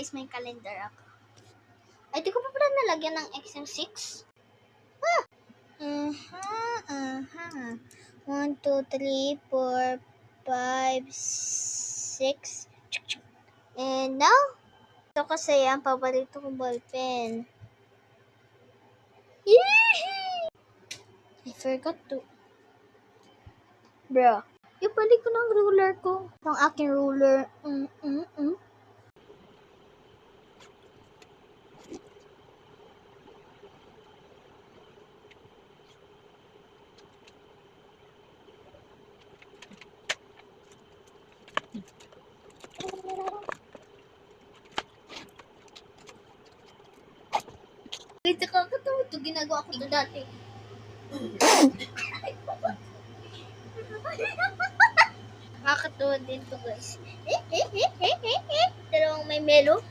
Guys, may calendar ako. Ay, di ko pa pala nalagyan ng X yung 6. 1, 2, 3, 4, 5, 6. And now, ito kasi ang paborito kong ballpen. Yee! I forgot to. Bro, ibalik ko ng ruler ko. Ang aking ruler. Wait, nakakatawa ito. Ginagawa ko ito dati. Nakakatawa din to guys. Dalawang may melo.